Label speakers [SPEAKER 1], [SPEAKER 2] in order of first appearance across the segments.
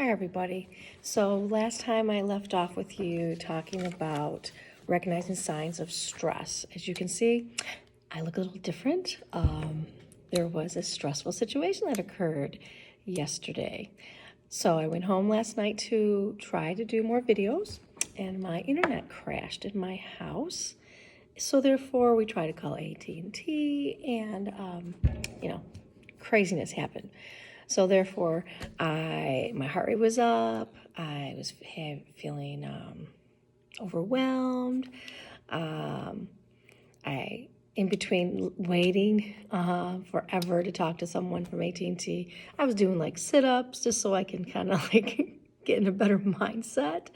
[SPEAKER 1] Hi, everybody. So last time I left off with you talking about recognizing signs of stress. As you can see, I look a little different. There was a stressful situation that occurred yesterday. So I went home last night to try to do more videos, and my internet crashed in my house. So therefore, we tried to call AT&T, and craziness happened. So therefore, my heart rate was up. I was feeling overwhelmed. In between waiting forever to talk to someone from AT&T, I was doing like sit-ups just so I can kind of like get in a better mindset.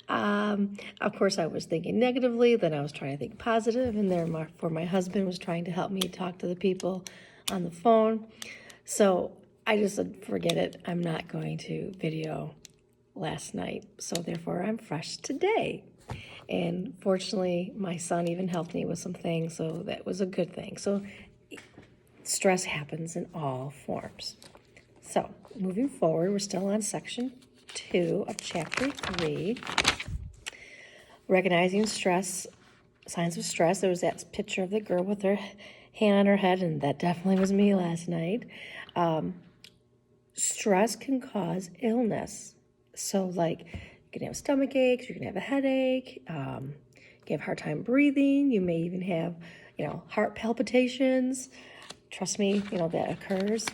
[SPEAKER 1] Of course, I was thinking negatively, then I was trying to think positive, and therefore my husband was trying to help me talk to the people on the phone. So I just said, forget it. I'm not going to video last night. So therefore, I'm fresh today. And fortunately, my son even helped me with some things, so that was a good thing. So stress happens in all forms. So moving forward, we're still on section 2 of chapter 3. Recognizing stress, signs of stress. There was that picture of the girl with her hand on her head, and that definitely was me last night. Stress can cause illness. So like you can have stomach aches, you can have a headache, you can have a hard time breathing, you may even have, heart palpitations. Trust me, that occurs.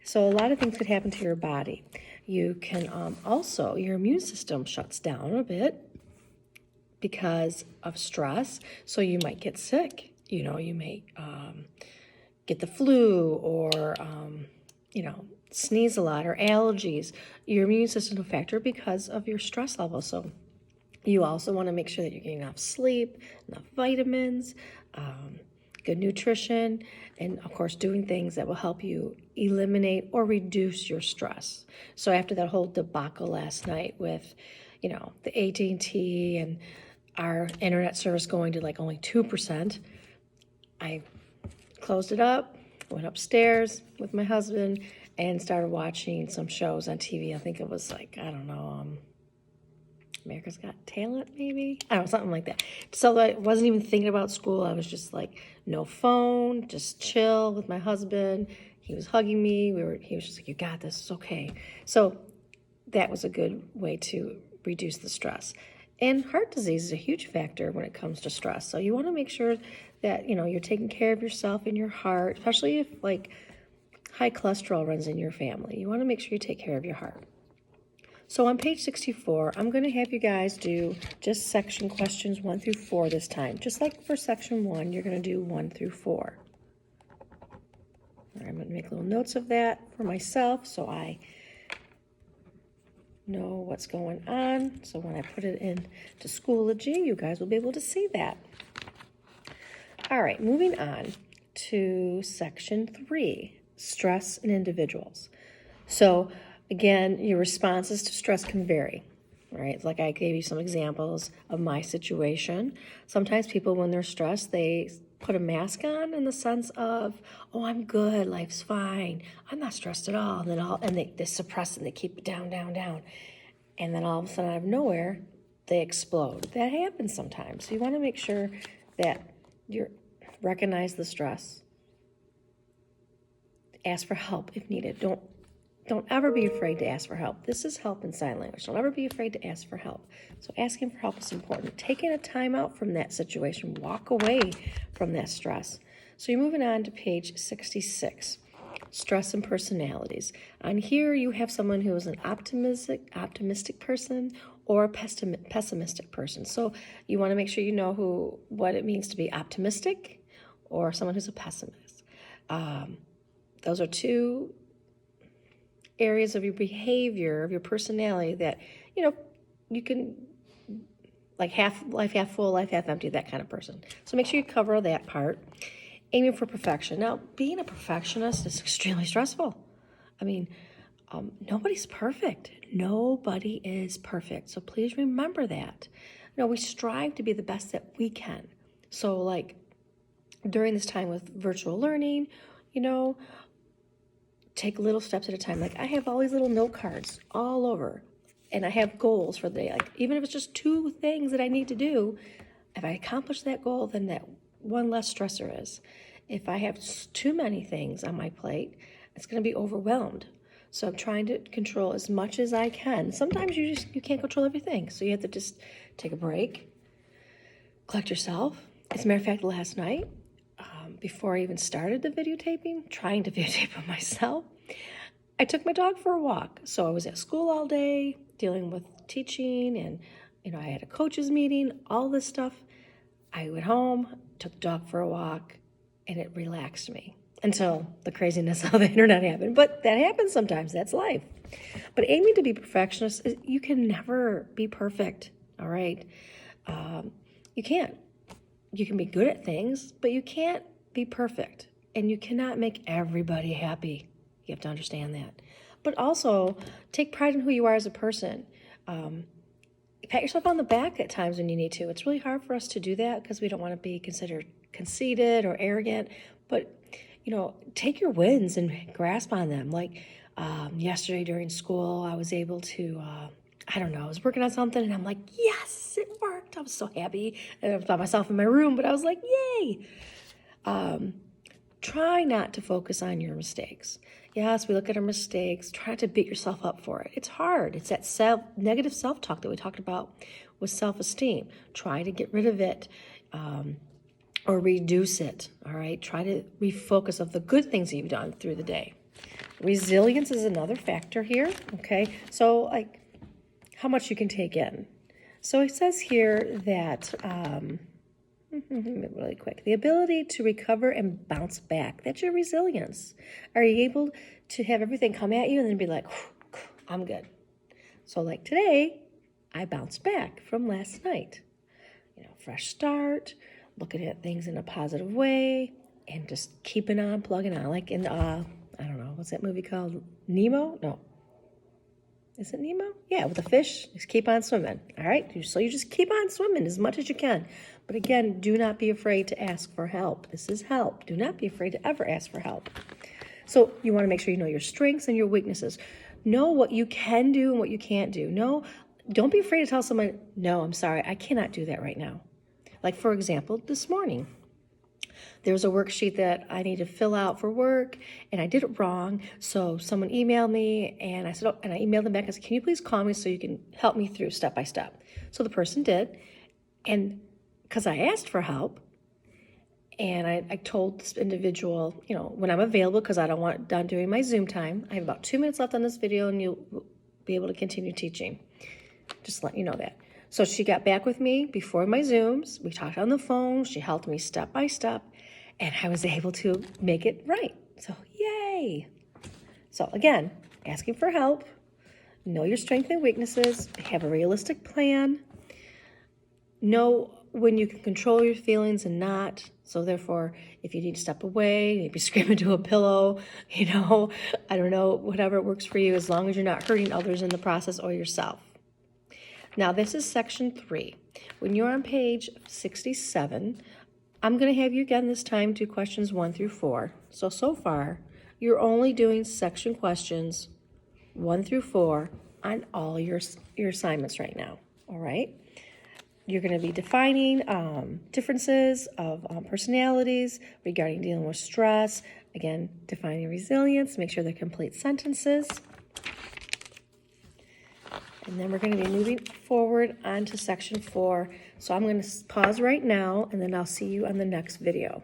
[SPEAKER 1] So a lot of things could happen to your body. You can also, your immune system shuts down a bit because of stress. So you might get sick. You may get the flu or, sneeze a lot or allergies. Your immune system will factor because of your stress level. So you also want to make sure that you're getting enough sleep, enough vitamins, good nutrition, and of course doing things that will help you eliminate or reduce your stress. So after that whole debacle last night with, the AT&T and our internet service going to like only 2%, I closed it up, went upstairs with my husband, and started watching some shows on TV. I think it was like, I don't know, America's Got Talent, maybe? I don't know, something like that. So I wasn't even thinking about school. I was just like, no phone, just chill with my husband. He was hugging me. He was just like, you got this, it's okay. So that was a good way to reduce the stress. And heart disease is a huge factor when it comes to stress. So you want to make sure that, you're taking care of yourself and your heart, especially if like high cholesterol runs in your family. You want to make sure you take care of your heart. So on page 64, I'm going to have you guys do just section questions 1 through 4 this time. Just like for section 1, you're going to do 1 through 4. All right, I'm going to make little notes of that for myself so I know what's going on. So when I put it into Schoology, you guys will be able to see that. All right, moving on to section 3, stress in individuals. So again, your responses to stress can vary, right? Like I gave you some examples of my situation. Sometimes people, when they're stressed, they put a mask on in the sense of, oh, I'm good, life's fine, I'm not stressed at all. And they suppress it and they keep it down. And then all of a sudden, out of nowhere, they explode. That happens sometimes. So you want to make sure that you recognize the stress. Ask for help if needed. Don't ever be afraid to ask for help. This is help in sign language. Don't ever be afraid to ask for help. So asking for help is important. Taking a time out from that situation. Walk away from that stress. So you're moving on to page 66. Stress and personalities. On here you have someone who is an optimistic person or a pessimistic person. So you want to make sure you know what it means to be optimistic or someone who's a pessimist. Those are two areas of your behavior, of your personality that, you can, like life half full, life half empty, that kind of person. So make sure you cover that part. Aiming for perfection. Now, being a perfectionist is extremely stressful. I mean, nobody's perfect. Nobody is perfect. So please remember that. We strive to be the best that we can. So like during this time with virtual learning, take little steps at a time. Like I have all these little note cards all over, and I have goals for the day. Like even if it's just 2 things that I need to do, if I accomplish that goal, then that one less stressor is. If I have too many things on my plate, it's going to be overwhelmed. So I'm trying to control as much as I can. Sometimes you can't control everything. So you have to just take a break, collect yourself. As a matter of fact, last night, before I even started the videotaping, trying to videotape it myself, I took my dog for a walk. So I was at school all day, dealing with teaching, and I had a coach's meeting, all this stuff. I went home, took the dog for a walk, and it relaxed me until the craziness of the internet happened. But that happens sometimes. That's life. But aiming to be perfectionist, you can never be perfect, all right? You can't. You can be good at things, but you can't be perfect. And you cannot make everybody happy. You have to understand that. But also, take pride in who you are as a person. Pat yourself on the back at times when you need to. It's really hard for us to do that because we don't want to be considered conceited or arrogant. But, take your wins and grasp on them. Like yesterday during school, I was able to, I was working on something and I'm like, yes, it worked. I was so happy. And I was by myself in my room, but I was like, yay. Try not to focus on your mistakes. Yes, we look at our mistakes. Try not to beat yourself up for it. It's hard. It's that negative self-talk that we talked about with self-esteem. Try to get rid of it or reduce it, all right? Try to refocus of the good things that you've done through the day. Resilience is another factor here, okay? So, like, how much you can take in. So it says here that... really quick. The ability to recover and bounce back. That's your resilience. Are you able to have everything come at you and then be like, I'm good? So like today, I bounced back from last night. Fresh start, looking at things in a positive way, and just keeping on, plugging on. Like in, I don't know, what's that movie called? Nemo? No. Is it Nemo? Yeah, with the fish, just keep on swimming, all right? So you just keep on swimming as much as you can. But again, do not be afraid to ask for help. This is help. Do not be afraid to ever ask for help. So you want to make sure you know your strengths and your weaknesses. Know what you can do and what you can't do. Don't be afraid to tell someone, no, I'm sorry, I cannot do that right now. Like, for example, this morning, there was a worksheet that I need to fill out for work, and I did it wrong. So someone emailed me, and I said, and I emailed them back. I said, can you please call me so you can help me through step by step? So the person did, and because I asked for help, and I told this individual, when I'm available, because I don't want it done during my Zoom time. I have about 2 minutes left on this video, and you'll be able to continue teaching. Just let you know that. So she got back with me before my Zooms. We talked on the phone. She helped me step by step, and I was able to make it right. So yay. So again, asking for help, know your strengths and weaknesses, have a realistic plan, know when you can control your feelings and not. So therefore, if you need to step away, maybe scream into a pillow, I don't know, whatever works for you, as long as you're not hurting others in the process or yourself. Now, this is section 3. When you're on page 67, I'm going to have you again this time do questions 1 through 4. So far, you're only doing section questions 1 through 4 on all your assignments right now, all right? You're going to be defining differences of personalities regarding dealing with stress. Again, defining resilience, make sure they're complete sentences. And then we're going to be moving forward onto section 4. So I'm going to pause right now, and then I'll see you on the next video.